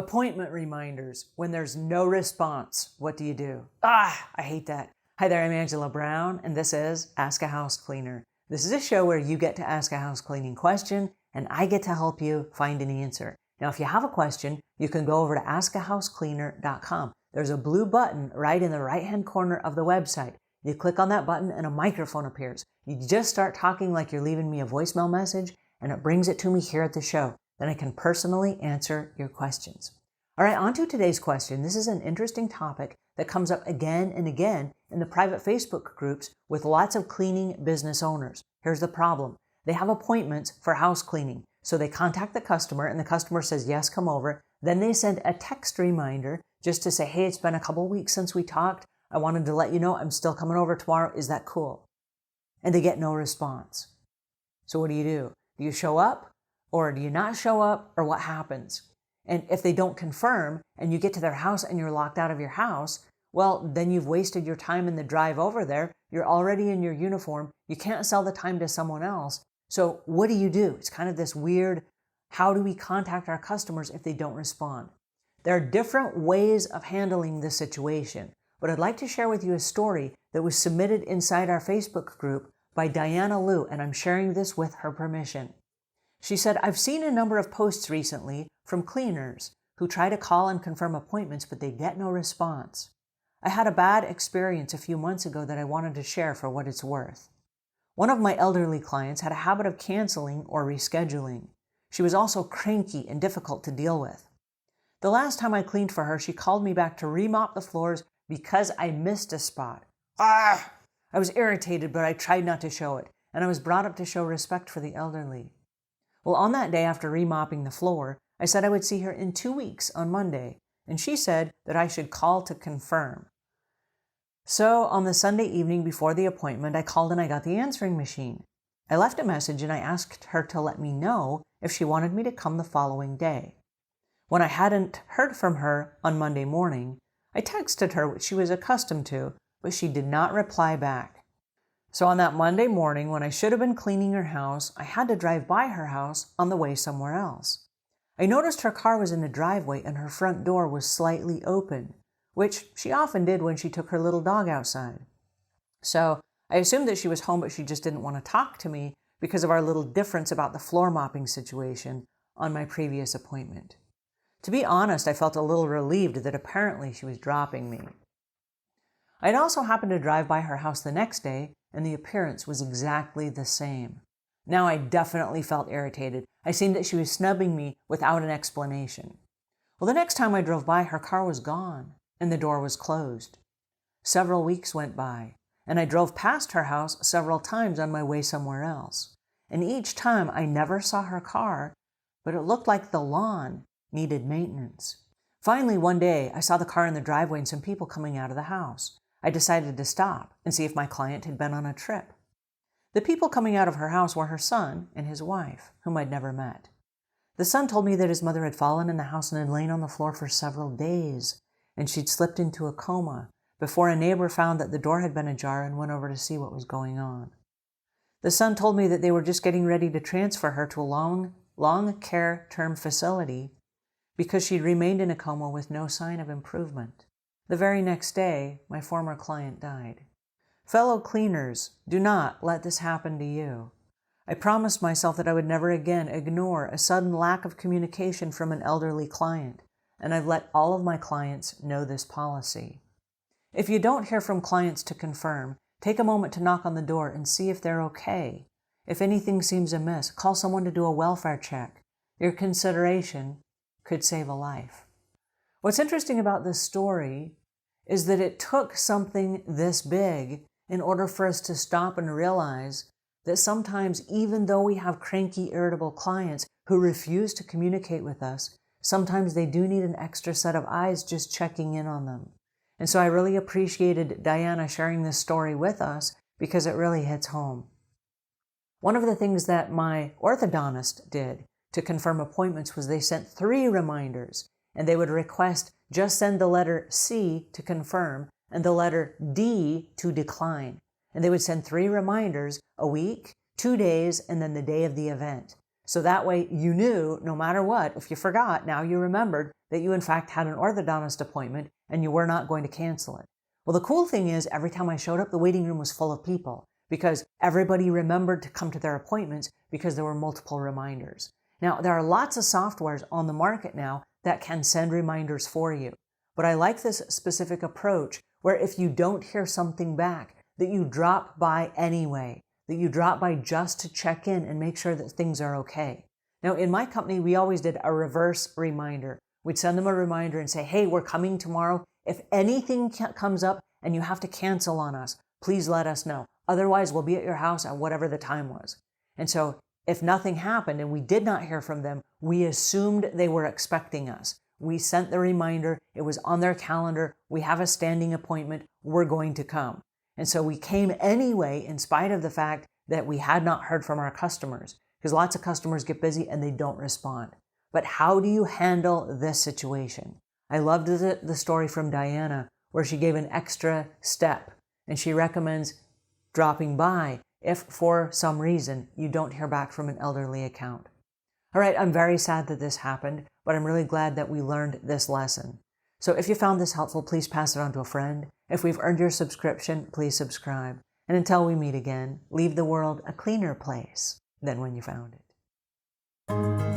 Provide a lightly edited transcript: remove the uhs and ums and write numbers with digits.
Appointment reminders when there's no response. What do you do? I hate that. Hi there, I'm Angela Brown, and this is Ask a House Cleaner. This is a show where you get to ask a house cleaning question, and I get to help you find an answer. Now, if you have a question, you can go over to askahousecleaner.com. There's a blue button right in the right-hand corner of the website. You click on that button and a microphone appears. You just start talking like you're leaving me a voicemail message, and it brings it to me here at the show. Then I can personally answer your questions. All right, on to today's question. This is an interesting topic that comes up again and again in the private Facebook groups with lots of cleaning business owners. Here's the problem. They have appointments for house cleaning. So they contact the customer and the customer says, yes, come over. Then they send a text reminder just to say, hey, it's been a couple weeks since we talked. I wanted to let you know I'm still coming over tomorrow. Is that cool? And they get no response. So what do? Do you show up? Or do you not show up, or what happens? And if they don't confirm and you get to their house and you're locked out of your house, well, then you've wasted your time in the drive over there. You're already in your uniform. You can't sell the time to someone else. So what do? It's kind of this weird, how do we contact our customers if they don't respond? There are different ways of handling this situation, but I'd like to share with you a story that was submitted inside our Facebook group by Diana Liu, and I'm sharing this with her permission. She said, I've seen a number of posts recently from cleaners who try to call and confirm appointments, but they get no response. I had a bad experience a few months ago that I wanted to share for what it's worth. One of my elderly clients had a habit of canceling or rescheduling. She was also cranky and difficult to deal with. The last time I cleaned for her, she called me back to remop the floors because I missed a spot. I was irritated, but I tried not to show it, and I was brought up to show respect for the elderly. Well, on that day after remopping the floor, I said I would see her in 2 weeks on Monday, and she said that I should call to confirm. So on the Sunday evening before the appointment, I called and I got the answering machine. I left a message and I asked her to let me know if she wanted me to come the following day. When I hadn't heard from her on Monday morning, I texted her, which she was accustomed to, but she did not reply back. So on that Monday morning, when I should have been cleaning her house, I had to drive by her house on the way somewhere else. I noticed her car was in the driveway and her front door was slightly open, which she often did when she took her little dog outside. So I assumed that she was home, but she just didn't want to talk to me because of our little difference about the floor mopping situation on my previous appointment. To be honest, I felt a little relieved that apparently she was dropping me. I'd also happened to drive by her house the next day, and the appearance was exactly the same. Now I definitely felt irritated. I seen that she was snubbing me without an explanation. Well, the next time I drove by, her car was gone, and the door was closed. Several weeks went by, and I drove past her house several times on my way somewhere else. And each time I never saw her car, but it looked like the lawn needed maintenance. Finally, one day, I saw the car in the driveway and some people coming out of the house. I decided to stop and see if my client had been on a trip. The people coming out of her house were her son and his wife, whom I'd never met. The son told me that his mother had fallen in the house and had lain on the floor for several days, and she'd slipped into a coma before a neighbor found that the door had been ajar and went over to see what was going on. The son told me that they were just getting ready to transfer her to a long care term facility because she'd remained in a coma with no sign of improvement. The very next day, my former client died. Fellow cleaners, do not let this happen to you. I promised myself that I would never again ignore a sudden lack of communication from an elderly client, and I've let all of my clients know this policy. If you don't hear from clients to confirm, take a moment to knock on the door and see if they're okay. If anything seems amiss, call someone to do a welfare check. Your consideration could save a life. What's interesting about this story is that it took something this big in order for us to stop and realize that sometimes, even though we have cranky, irritable clients who refuse to communicate with us, sometimes they do need an extra set of eyes just checking in on them. And so I really appreciated Diana sharing this story with us because it really hits home. One of the things that my orthodontist did to confirm appointments was they sent 3 reminders, and they would request just send the letter C to confirm and the letter D to decline. And they would send 3 reminders a week, 2 days, and then the day of the event. So that way you knew, no matter what, if you forgot, now you remembered that you in fact had an orthodontist appointment and you were not going to cancel it. Well, the cool thing is every time I showed up, the waiting room was full of people because everybody remembered to come to their appointments because there were multiple reminders. Now, there are lots of softwares on the market now that can send reminders for you. But I like this specific approach where if you don't hear something back, that you drop by anyway, that you drop by just to check in and make sure that things are okay. Now, in my company, we always did a reverse reminder. We'd send them a reminder and say, hey, we're coming tomorrow. If anything comes up and you have to cancel on us, please let us know. Otherwise, we'll be at your house at whatever the time was. And so if nothing happened and we did not hear from them, we assumed they were expecting us. We sent the reminder. It was on their calendar. We have a standing appointment. We're going to come. And so we came anyway, in spite of the fact that we had not heard from our customers, because lots of customers get busy and they don't respond. But how do you handle this situation? I loved the story from Diana, where she gave an extra step, and she recommends dropping by if for some reason you don't hear back from an elderly account. All right, I'm very sad that this happened, but I'm really glad that we learned this lesson. So if you found this helpful, please pass it on to a friend. If we've earned your subscription, please subscribe. And until we meet again, leave the world a cleaner place than when you found it.